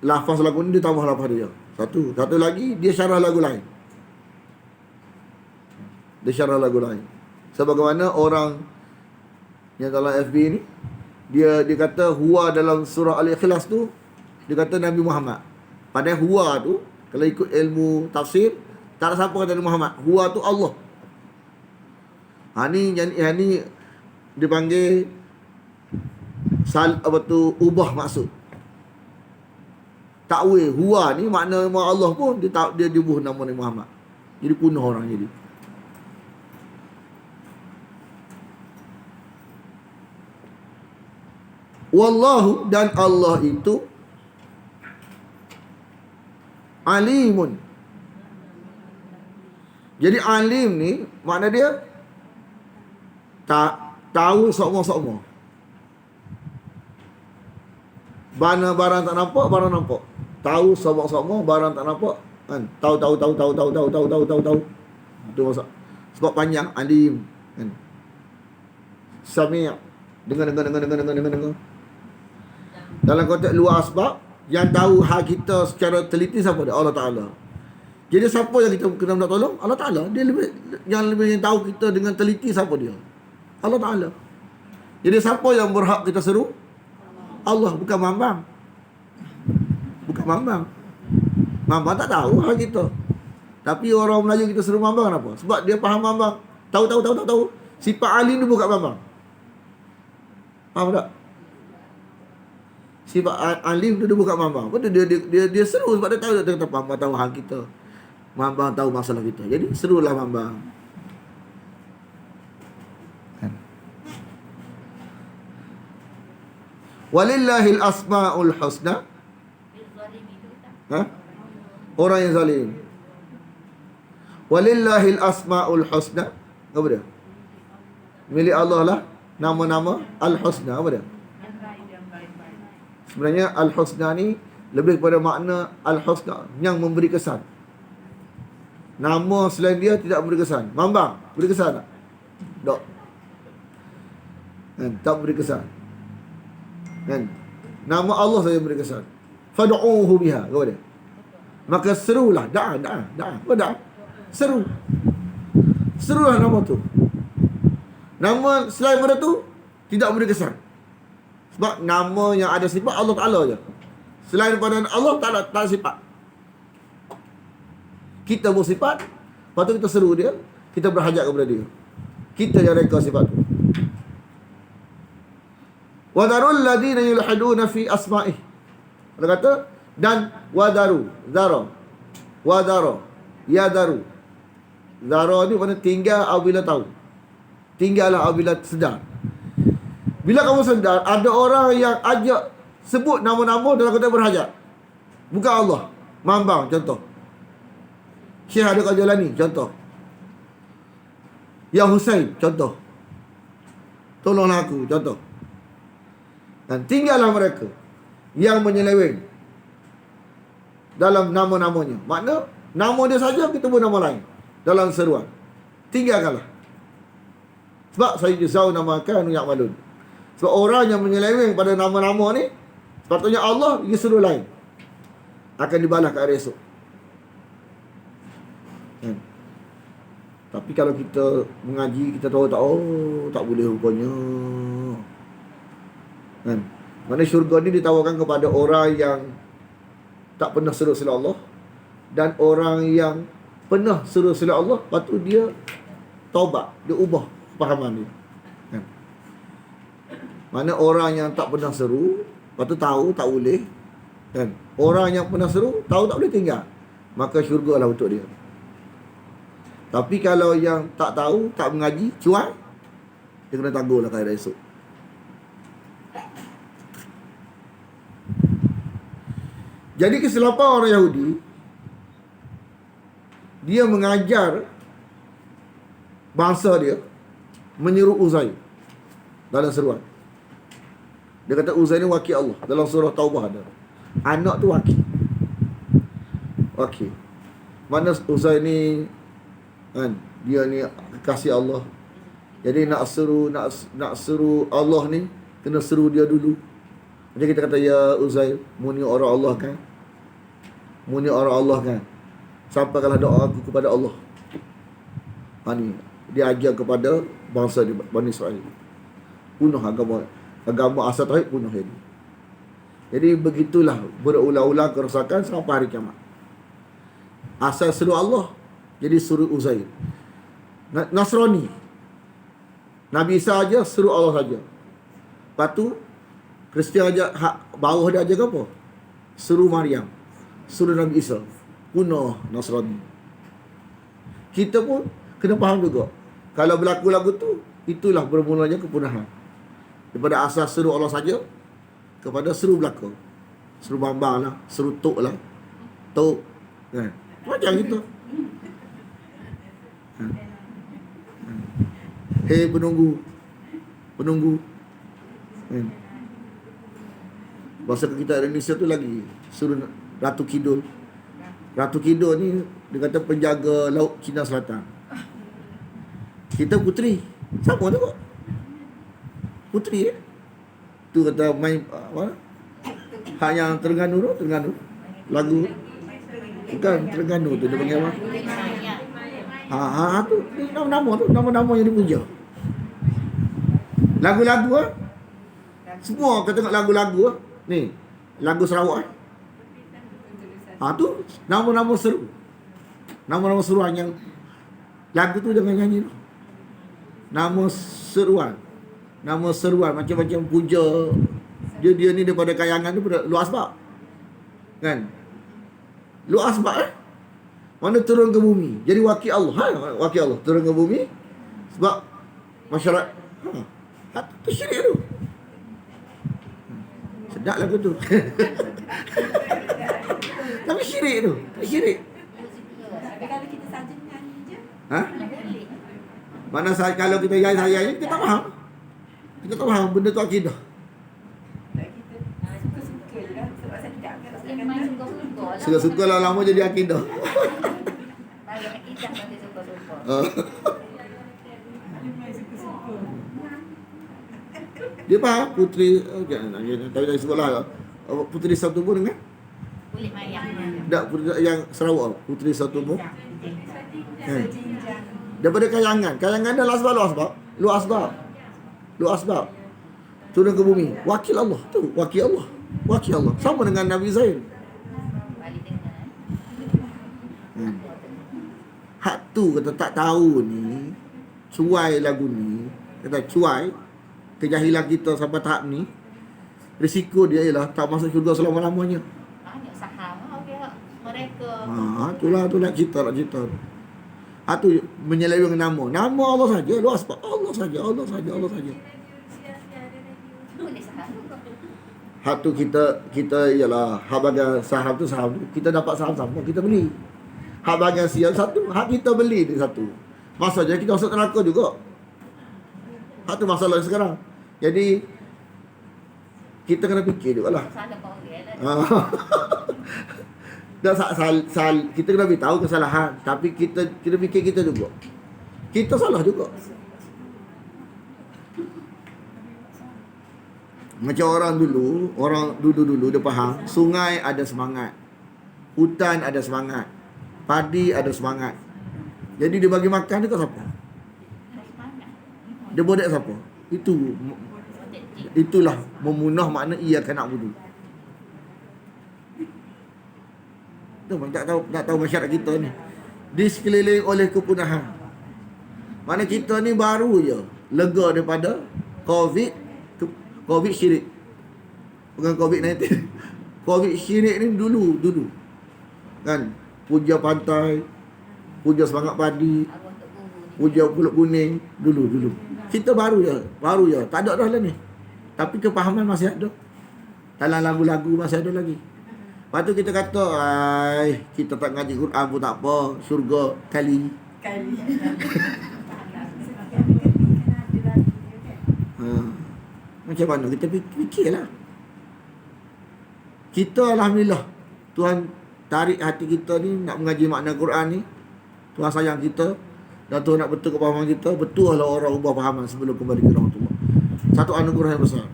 lafaz lagu ni dia tambah lafaz dia. Satu lagi dia syarah lagu lain. Dia syarah lagu lain. Sebagaimana orang yang dalam FB ni dia kata huwa dalam surah Al-Ikhlas tu dia kata Nabi Muhammad. Padahal huwa tu kalau ikut ilmu tafsir tak ada siapa kata Nabi Muhammad. Huwa tu Allah. Ni dipanggil ubah maksud. Takwil huwa ni makna Allah pun dia ubah nama Nabi Muhammad. Jadi punah orang jadi. Wallahu dan Allah itu alimun. Jadi alim ni makna dia tak tahu sokmo-sokmo. Barang tak nampak, barang nampak. Tahu sokmo-sokmo, barang tak nampak. Kan? Tahu. Itu maksud. Sebab panjang alim. Kan? Sami'. Dengar. Dalam konteks luar asbab, yang tahu hak kita secara teliti siapa dia? Allah Ta'ala. Jadi siapa yang kita kena nak tolong? Allah Ta'ala. Dia lebih tahu kita dengan teliti siapa dia? Allah Ta'ala. Jadi siapa yang berhak kita seru? Allah, bukan Mambang. Bukan Mambang. Mambang tak tahu hak kita. Tapi orang Melayu kita seru Mambang kenapa? Sebab dia faham Mambang. Tahu. Sifat alim dia bukan Mambang. Faham tak? Sifat alim tu dia bukan Mambang. Betul dia seru sebab dia tahu dia kata Mambang tahu hal kita. Mambang tahu masalah kita. Jadi serulah Mambang. Kan? Walillahil asmaul husna. Orang yang zalim. Walillahil asmaul husna. Apa dia? Milik Allah lah nama-nama al-husna. Apa dia? Sebenarnya Al-Husna ni lebih kepada makna Al-Husna yang memberi kesan. Nama selain dia tidak memberi kesan. Mambang beri kesan tak? Tak. Kan? Tak beri kesan. Kan? Nama Allah saja beri kesan. Fad'uhu biha. Apa dia? Maka serulah. Da'a. Apa da'a? Seru. Serulah nama tu. Nama selain pada tu tidak beri kesan. Sebab nama yang ada sifat Allah Ta'ala je. Selain daripada Allah Ta'ala tak ada sifat. Kita bersifat, lepas tu kita seru dia, kita berhajat kepada dia. Kita yang reka sifat tu. Wa darul ladina yulhiduna fi asma'ih. Dia kata, Dan wadaru, zara. Wadara, yadaru. Zara ni mana tinggal apabila tahu. Tinggallah apabila sedar. Bila kamu sedar, ada orang yang ajak sebut nama-nama dalam kotak berhajat. Bukan Allah. Mambang, contoh. Syekh ada kat jalan ni, contoh. Ya Husain, contoh. Tolonglah aku, contoh. Dan tinggallah mereka yang menyeleweng dalam nama-namanya. Makna nama dia saja kita pun nama lain dalam seruan. Tinggalkanlah. Sebab saya jazau namakan ya'malun. Sebab orang yang menyeleweng pada nama-nama ni, sepatutnya Allah dia suruh lain akan dibalas kat hari esok. Kan? Tapi kalau kita mengaji, kita tahu tak, oh tak boleh rupanya. Kan? Mana syurga ni ditawarkan kepada orang yang tak pernah seru selain Allah, dan orang yang pernah seru selain Allah, lepas tu dia taubat, dia ubah fahaman dia. Kan? Mana orang yang tak pernah seru, lepas tu tahu tak boleh, kan? Orang yang pernah seru, tahu tak boleh tinggal, maka syurga lah untuk dia. Tapi kalau yang tak tahu, tak mengaji, cuai, dia kena tangguh lah kaya esok. Jadi kesilapan orang Yahudi, dia mengajar bangsa dia menyeru Uzair dalam seruan. Dia kata Uzair ni wakil Allah. Dalam surah Taubah ada. Anak tu wakil. Wakil. Mana Uzair ni, kan, dia ni kasih Allah. Jadi nak seru Allah ni, kena seru dia dulu. Macam kita kata, ya Uzair, muni orang Allah kan. Muni orang Allah kan. Sampaikanlah doa aku kepada Allah. Ni dia ajar kepada bangsa di Bani Israel. Punuh agama asal tauhid, punuh ini. Jadi begitulah berulang-ulang kerosakan sampai hari kiamat. Asal seru Allah, jadi suruh Uzair. Nasrani, Nabi Isa aja seru Allah saja. Lepas tu Kristian aja bawah dia aja apa? Seru Maryam, seru Nabi Isa. Punah Nasrani. Kita pun kena faham juga. Kalau berlaku lagu tu, itulah bermulanya kepunahan. Daripada asas seru Allah saja kepada seru belaka. Seru bambang lah, seru tok lah. Tok. Kan? Macam gitu. Hei penunggu. Penunggu. Kan? Bahasa kita Indonesia tu lagi suruh Ratu Kidul. Ratu Kidul ni dia kata penjaga laut Cina Selatan. Kita puteri. Sama tu kok. Puteri tu kata main apa? Hak yang Terengganu tu, Terengganu. Lagu bukan Terengganu tu dia panggil apa? Tu nama-nama tu, nama-nama yang dipuja. Lagu-lagu semua kita tengok lagu-lagu ni, lagu Sarawak tu nama-nama seru. Nama-nama seruan yang lagu tu jangan nyanyi tu. Nama seruan. Nama seruan macam-macam puja. Dia ni daripada kayangan tu luar asbab. Kan? Luar asbab mana turun ke bumi. Jadi wakil Allah. Wakil Allah turun ke bumi sebab masyarakat tu syirik tu. Sedap lagu tu. Tapi syirik tu. Syirik.
Tapi kalau kita saja nyanyi je, boleh.
Mana kalau kita yai-yai kita tak faham. Kita tak faham benda tu akidah.
Suka-suka je lah. Sebab saya tidak akan main suka-suka lah.
Suka-suka lah lama jadi akidah.
Kalau akidah nanti suka-suka.
Dia faham puteri tapi tak sebutlah puteri satu pun dengan
Boleh mayang.
tak puteri yang Sarawak puteri satu pun daripada kayangan dah luar asbab turun ke bumi wakil Allah tu wakil Allah sama dengan Nabi Zain.
Balik dengan
Hak tu kata tak tahu ni cuai lagu ni kata cuai kejahilan kita sampai tahap ni risiko dia ialah tak masuk syurga selama-lamanya.
banyak mereka.
Itulah cerita. Tu menyeleweng nama. Nama Allah saja, luas pak. Allah saja.
Boleh saham.
Hak tu kita ialah hak bagian saham tu. Kita dapat saham sama, kita beli. Hak bagian sial satu, hak kita beli ni satu. Masalahnya kita masuk neraka juga. Hak tu masalah sekarang. Jadi kita kena fikir juga lah.
Salah kau dia lah.
Dan kita kena beritahu kesalahan, tapi kita fikir kita juga. Kita salah juga. Macam orang dulu dia faham, sungai ada semangat, hutan ada semangat, padi ada semangat. Jadi dia bagi makan dekat siapa? Dia bodek siapa? Itulah memunah makna ia kena budu. Tu tak tahu masyarakat kita ni di sekeliling oleh kepunahan. Mana kita ni baru je lega daripada COVID syirik. Bukan COVID-19. COVID syirik ni dulu. Kan? Puja pantai, puja semangat padi,
Abang Tok Guru.
puja pulut kuning dulu. Kita baru je. Tak ada dah lah ni. Tapi kepahaman masih ada. Dalam lagu-lagu masih ada lagi. Lepas tu kita kata, kita tak ngaji Quran pun tak apa, syurga kali. Macam mana kita fikirlah. Kita alhamdulillah Tuhan tarik hati kita ni nak mengaji makna Quran ni. Tuhan sayang kita dan Tuhan nak betul kepahaman kita. Betul lah orang ubah pahaman sebelum kembali ke rahmatullah. Satu anugerah yang besar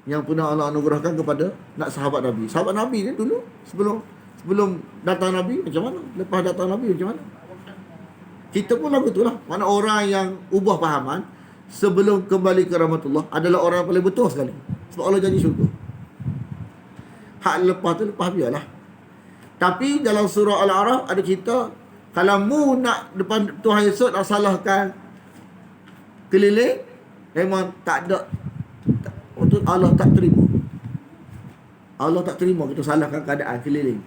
yang pernah Allah anugerahkan kepada nak sahabat Nabi. Sahabat Nabi ni dulu sebelum datang Nabi macam mana? Lepas datang Nabi macam mana? Kita pun lagu itulah. Mana orang yang ubah pahaman sebelum kembali ke rahmatullah adalah orang yang paling betul sekali. Sebab Allah janji syurga. Hak lepas biarlah. Tapi dalam surah Al-A'raf ada cerita, kalau mu nak depan Tuhan Yesus nak salahkan keliling, memang tak ada. Untuk Allah tak terima. Allah tak terima kita salahkan keadaan keliling.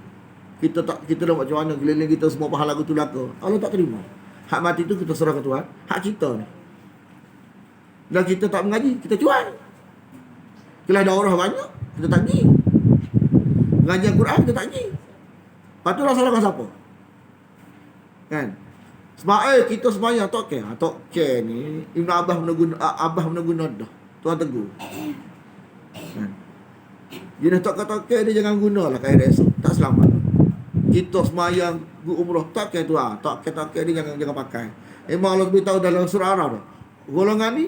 Kita dah macam mana keliling kita semua pahala lagu tu laka. Allah tak terima. Hak mati tu kita serah ke Tuhan. Hak kita ni. Dan kita tak mengaji, kita cuan. Kalau ada orang banyak, kita tak pergi. Mengaji Al-Quran, kita tak pergi. Lepas tu lah salahkan siapa? Kan? Sebab kita semayang tak care. Tak care ni, Ibn Abbas meneguna dah. Tuhan tegur. Kan? Jenis tak care dia jangan gunalah kaedah esok. Tak selamat. Kita semayang, umrah, tak care Tuhan. Tak care dia jangan pakai. Memang Allah beritahu dalam surah Araf dah. Golongan ni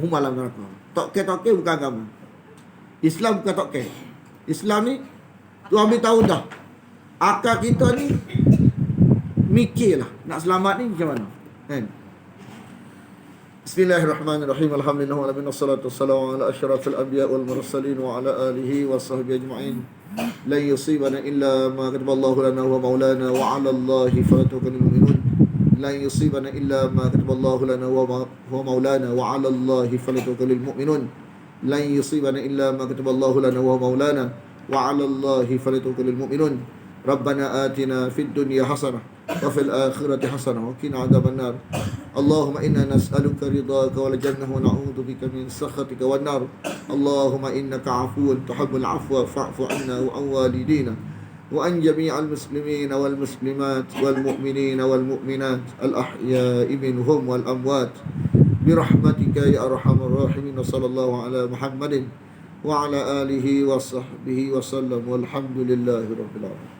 malam neraka. Tak care bukan agama. Islam bukan tak care. Islam ni Tuhan beritahu dah. Akal kita ni mikirlah nak selamat ni macam mana. Kan? Bismillahirrahmanirrahim. Alhamdulillah wa wassalatu wassalamu ala asyrafil anbiya wal mursalin wa ala alihi wa sahbihi ajma'in. La yusibana illa ma kataballahu lana wa maulana wa 'ala Allahi falyatawakkalul mu'minun. La yusibana illa ma kataballahu lana wa maulana wa 'ala Allahi falyatawakkalul mu'minun. La yusibana illa ma kataballahu lana wa maulana wa 'ala Allahi falyatawakkalul mu'minun. Rabbana atina fid dunya hasanah wa fil akhirati hasanah wa qina adzabannar. Allahumma inna nas'aluka ridhaka wal jannah wa na'udzu bika min sakhatika wan nar. Allahumma innaka 'afuwun tuhibbul 'afwa fa'fu 'anna wa 'an walidina wa an jami'al muslimina wal muslimat wal mu'minina wal mu'minat al ahya'i minhum wal amwat birahmatika ya arhamar rahimin. Sallallahu ala Muhammadin wa ala alihi wa sahbihi wa sallam walhamdulillahi rabbil alamin.